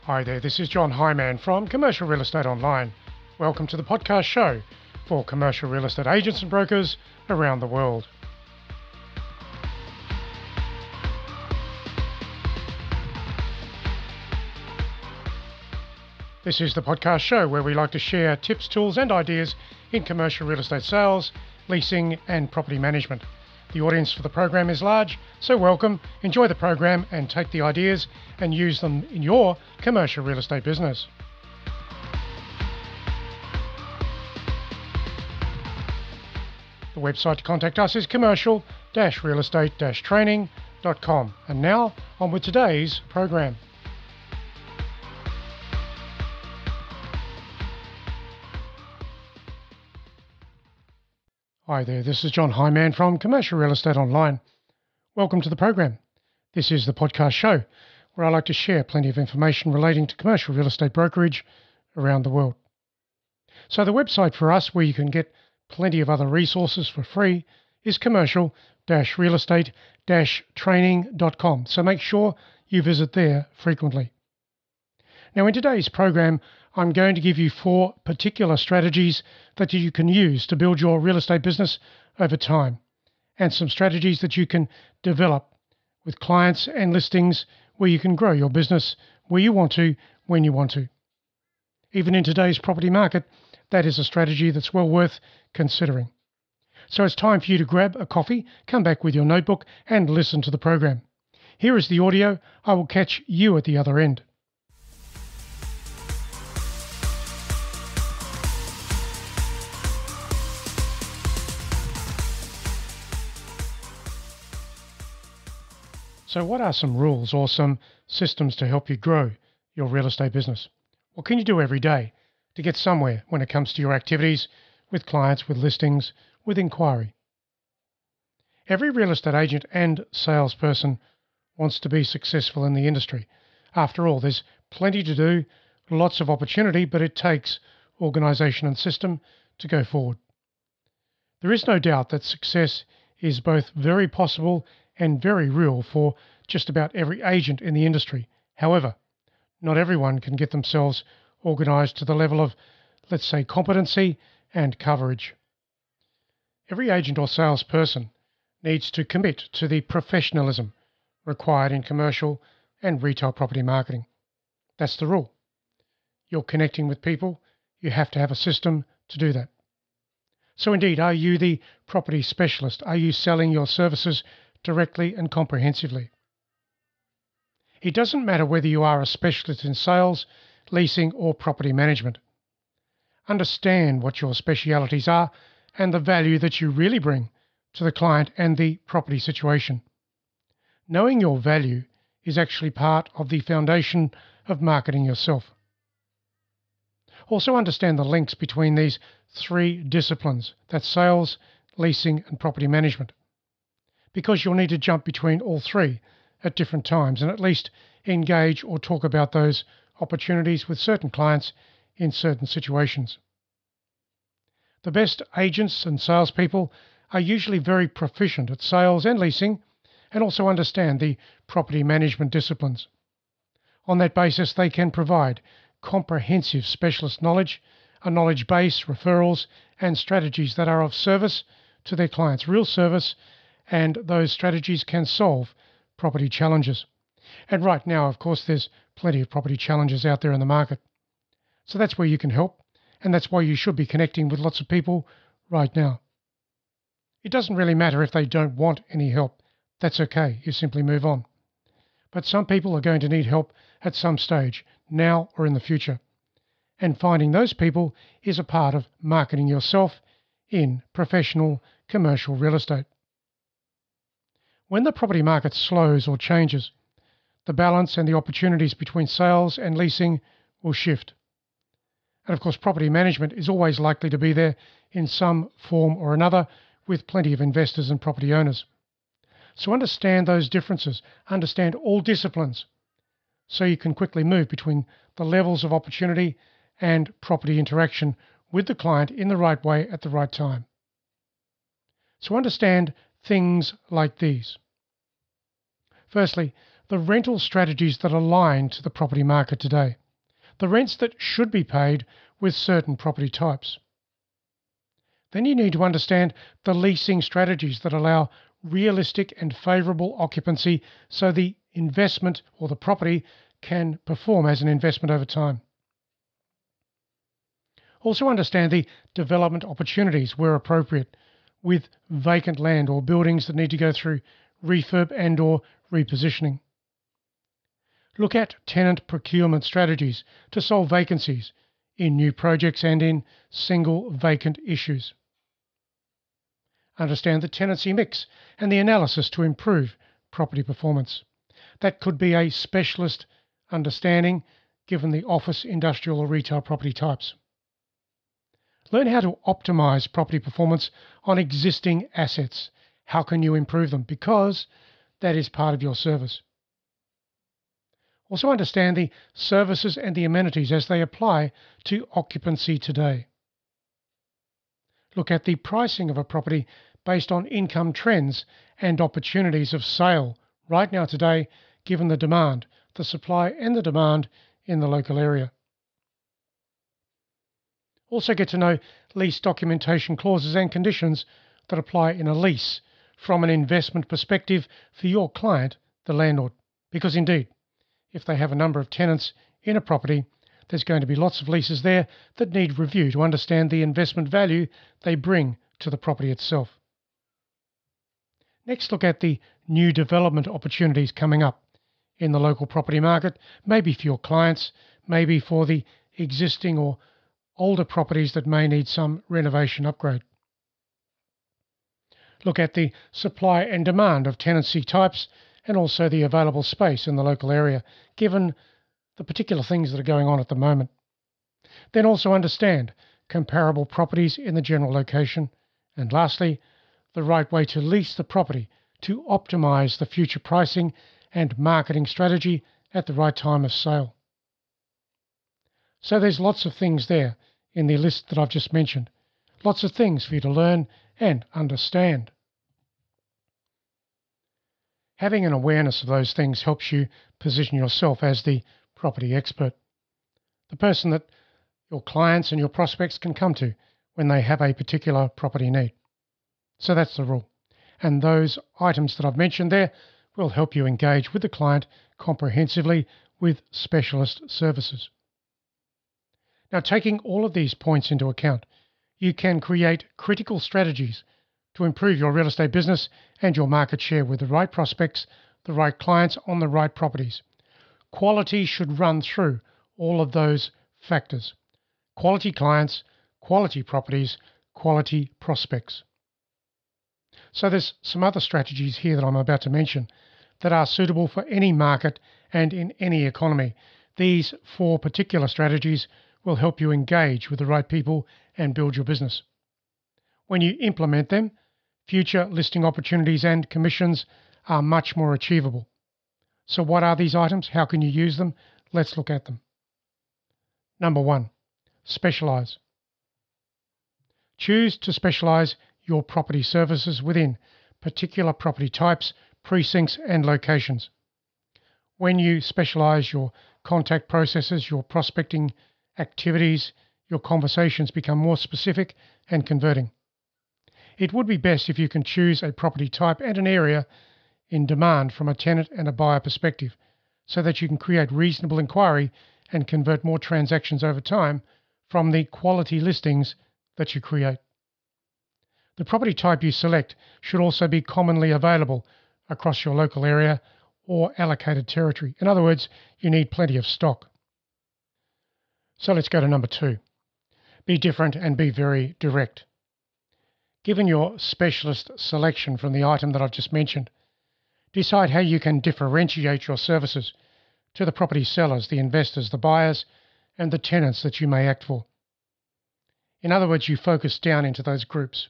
Hi there, this is John Highman from Commercial Real Estate Online. Welcome to the podcast show for commercial real estate agents and brokers around the world. This is the podcast show where we like to share tips, tools and ideas in commercial real estate sales, leasing and property management. The audience for the program is large, so welcome, enjoy the program and take the ideas and use them in your commercial real estate business. The website to contact us is commercial-realestate-training.com. And now, on with today's program. Hi there, this is John Highman from Commercial Real Estate Online. Welcome to the program. This is the podcast show where I like to share plenty of information relating to commercial real estate brokerage around the world. So the website for us where you can get plenty of other resources for free is commercial-realestate-training.com. So make sure you visit there frequently. Now in today's program, I'm going to give you 4 particular strategies that you can use to build your real estate business over time, and some strategies that you can develop with clients and listings where you can grow your business where you want to, when you want to. Even in today's property market, that is a strategy that's well worth considering. So it's time for you to grab a coffee, come back with your notebook and listen to the program. Here is the audio. I will catch you at the other end. So what are some rules or some systems to help you grow your real estate business? What can you do every day to get somewhere when it comes to your activities with clients, with listings, with inquiry? Every real estate agent and salesperson wants to be successful in the industry. After all, there's plenty to do, lots of opportunity, but it takes organization and system to go forward. There is no doubt that success is both very possible and very real for just about every agent in the industry. However, not everyone can get themselves organized to the level of, let's say, competency and coverage. Every agent or salesperson needs to commit to the professionalism required in commercial and retail property marketing. That's the rule. You're connecting with people, you have to have a system to do that. So indeed, are you the property specialist? Are you selling your services directly and comprehensively? It doesn't matter whether you are a specialist in sales, leasing or property management. Understand what your specialities are and the value that you really bring to the client and the property situation. Knowing your value is actually part of the foundation of marketing yourself. Also understand the links between these 3 disciplines, that's sales, leasing and property management, because you'll need to jump between all 3 at different times and at least engage or talk about those opportunities with certain clients in certain situations. The best agents and salespeople are usually very proficient at sales and leasing and also understand the property management disciplines. On that basis, they can provide comprehensive specialist knowledge, a knowledge base, referrals and strategies that are of service to their clients, real service, and those strategies can solve property challenges. And right now, of course, there's plenty of property challenges out there in the market. So that's where you can help, and that's why you should be connecting with lots of people right now. It doesn't really matter if they don't want any help. That's okay, you simply move on. But some people are going to need help at some stage, now or in the future. And finding those people is a part of marketing yourself in professional commercial real estate. When the property market slows or changes, the balance and the opportunities between sales and leasing will shift. And of course, property management is always likely to be there in some form or another with plenty of investors and property owners. So understand those differences, understand all disciplines, so you can quickly move between the levels of opportunity and property interaction with the client in the right way at the right time. So understand things like these. Firstly, the rental strategies that align to the property market today, the rents that should be paid with certain property types. Then you need to understand the leasing strategies that allow realistic and favourable occupancy so the investment or the property can perform as an investment over time. Also understand the development opportunities where appropriate with vacant land or buildings that need to go through refurb and or repositioning. Look at tenant procurement strategies to solve vacancies in new projects and in single vacant issues. Understand the tenancy mix and the analysis to improve property performance. That could be a specialist understanding given the office, industrial or retail property types. Learn how to optimize property performance on existing assets. How can you improve them? Because that is part of your service. Also understand the services and the amenities as they apply to occupancy today. Look at the pricing of a property based on income trends and opportunities of sale right now today, given the demand, the supply and the demand in the local area. Also get to know lease documentation clauses and conditions that apply in a lease from an investment perspective for your client, the landlord. Because indeed, if they have a number of tenants in a property, there's going to be lots of leases there that need review to understand the investment value they bring to the property itself. Next, look at the new development opportunities coming up in the local property market, maybe for your clients, maybe for the existing or older properties that may need some renovation upgrade. Look at the supply and demand of tenancy types and also the available space in the local area, given the particular things that are going on at the moment. Then also understand comparable properties in the general location. And lastly, the right way to lease the property to optimize the future pricing and marketing strategy at the right time of sale. So there's lots of things there in the list that I've just mentioned. Lots of things for you to learn and understand. Having an awareness of those things helps you position yourself as the property expert, the person that your clients and your prospects can come to when they have a particular property need. So that's the rule. And those items that I've mentioned there will help you engage with the client comprehensively with specialist services. Now, taking all of these points into account, you can create critical strategies to improve your real estate business and your market share with the right prospects, the right clients on the right properties. Quality should run through all of those factors. Quality clients, quality properties, quality prospects. So there's some other strategies here that I'm about to mention that are suitable for any market and in any economy. These 4 particular strategies will help you engage with the right people and build your business. When you implement them, future listing opportunities and commissions are much more achievable. So what are these items? How can you use them? Let's look at them. Number 1, specialize. Choose to specialize your property services within particular property types, precincts, and locations. When you specialize your contact processes, your prospecting activities, your conversations become more specific and converting. It would be best if you can choose a property type and an area in demand from a tenant and a buyer perspective so that you can create reasonable inquiry and convert more transactions over time from the quality listings that you create. The property type you select should also be commonly available across your local area or allocated territory. In other words, you need plenty of stock. So let's go to number 2. Be different and be very direct. Given your specialist selection from the item that I've just mentioned, decide how you can differentiate your services to the property sellers, the investors, the buyers, and the tenants that you may act for. In other words, you focus down into those groups.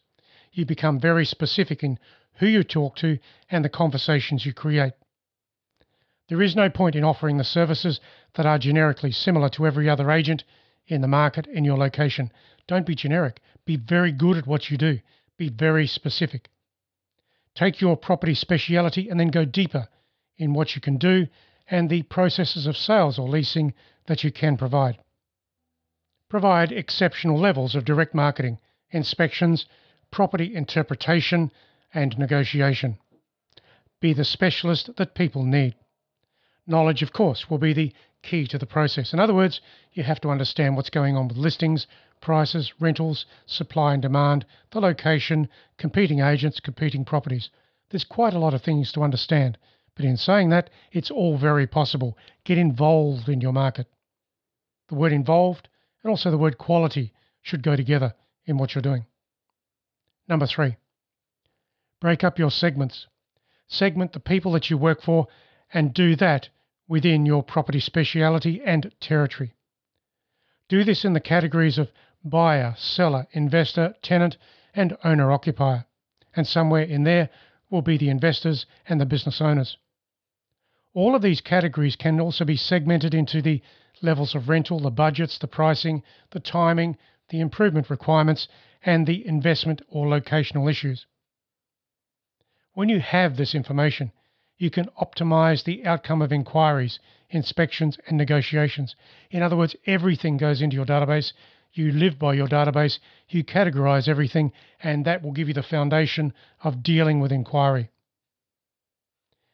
You become very specific in who you talk to and the conversations you create. There is no point in offering the services that are generically similar to every other agent in the market in your location. Don't be generic. Be very good at what you do. Be very specific. Take your property speciality and then go deeper in what you can do and the processes of sales or leasing that you can provide. Provide exceptional levels of direct marketing, inspections, property interpretation, and negotiation. Be the specialist that people need. Knowledge, of course, will be the key to the process. In other words, you have to understand what's going on with listings, prices, rentals, supply and demand, the location, competing agents, competing properties. There's quite a lot of things to understand, but in saying that, it's all very possible. Get involved in your market. The word involved and also the word quality should go together in what you're doing. Number 3, break up your segments. Segment the people that you work for and do that within your property speciality and territory. Do this in the categories of buyer, seller, investor, tenant, and owner-occupier. And somewhere in there will be the investors and the business owners. All of these categories can also be segmented into the levels of rental, the budgets, the pricing, the timing, the improvement requirements, and the investment or locational issues. When you have this information, you can optimize the outcome of inquiries, inspections, and negotiations. In other words, everything goes into your database. You live by your database, you categorize everything, and that will give you the foundation of dealing with inquiry.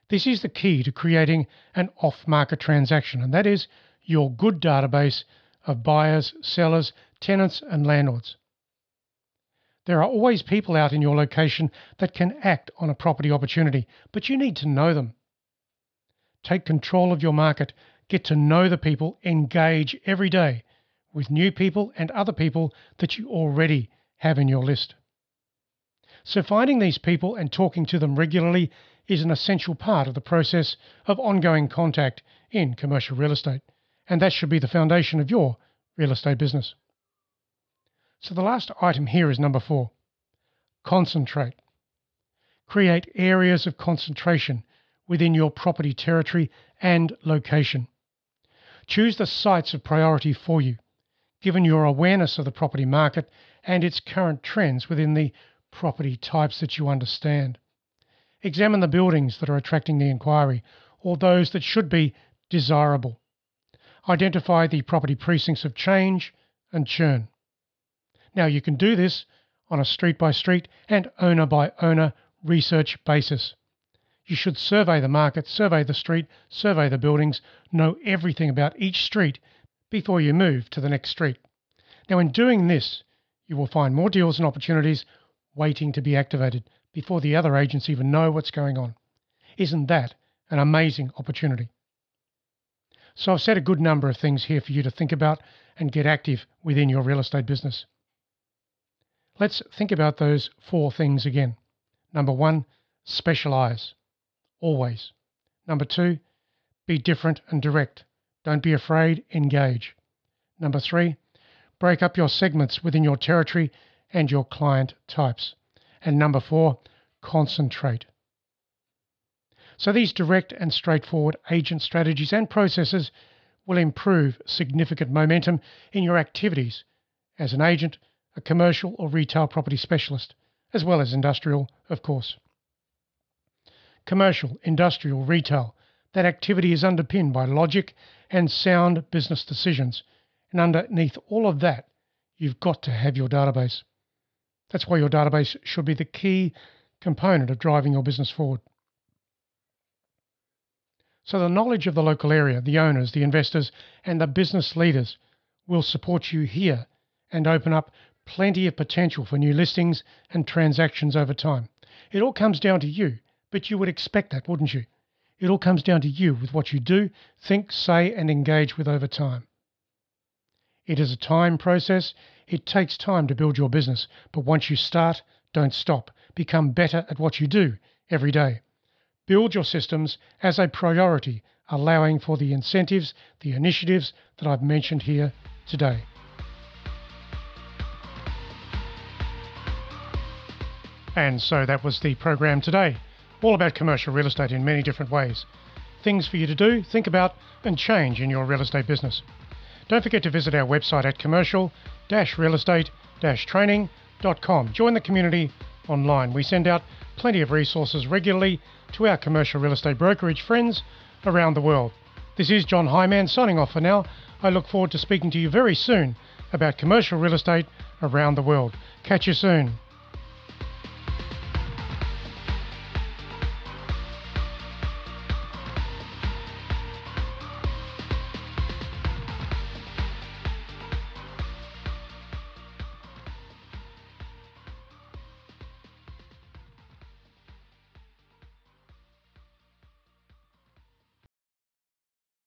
This is the key to creating an off-market transaction, and that is your good database of buyers, sellers, tenants, and landlords. There are always people out in your location that can act on a property opportunity, but you need to know them. Take control of your market, get to know the people, engage every day with new people and other people that you already have in your list. So finding these people and talking to them regularly is an essential part of the process of ongoing contact in commercial real estate, and that should be the foundation of your real estate business. So the last item here is number 4. Concentrate. Create areas of concentration within your property territory and location. Choose the sites of priority for you, given your awareness of the property market and its current trends within the property types that you understand. Examine the buildings that are attracting the inquiry or those that should be desirable. Identify the property precincts of change and churn. Now, you can do this on a street-by-street and owner-by-owner research basis. You should survey the market, survey the street, survey the buildings, know everything about each street before you move to the next street. Now, in doing this, you will find more deals and opportunities waiting to be activated before the other agents even know what's going on. Isn't that an amazing opportunity? So I've said a good number of things here for you to think about and get active within your real estate business. Let's think about those 4 things again. Number 1, specialize, always. Number 2, be different and direct. Don't be afraid, engage. Number 3, break up your segments within your territory and your client types. And number 4, concentrate. So these direct and straightforward agent strategies and processes will improve significant momentum in your activities as an agent, a commercial or retail property specialist, as well as industrial, of course. Commercial, industrial, retail, that activity is underpinned by logic and sound business decisions. And underneath all of that, you've got to have your database. That's why your database should be the key component of driving your business forward. So the knowledge of the local area, the owners, the investors, and the business leaders will support you here and open up plenty of potential for new listings and transactions over time. It all comes down to you, but you would expect that, wouldn't you? It all comes down to you with what you do, think, say, and engage with over time. It is a time process. It takes time to build your business, but once you start, don't stop. Become better at what you do every day. Build your systems as a priority, allowing for the incentives, the initiatives that I've mentioned here today. And so that was the program today, all about commercial real estate in many different ways. Things for you to do, think about, and change in your real estate business. Don't forget to visit our website at commercial-realestate-training.com. Join the community online. We send out plenty of resources regularly to our commercial real estate brokerage friends around the world. This is John Highman signing off for now. I look forward to speaking to you very soon about commercial real estate around the world. Catch you soon.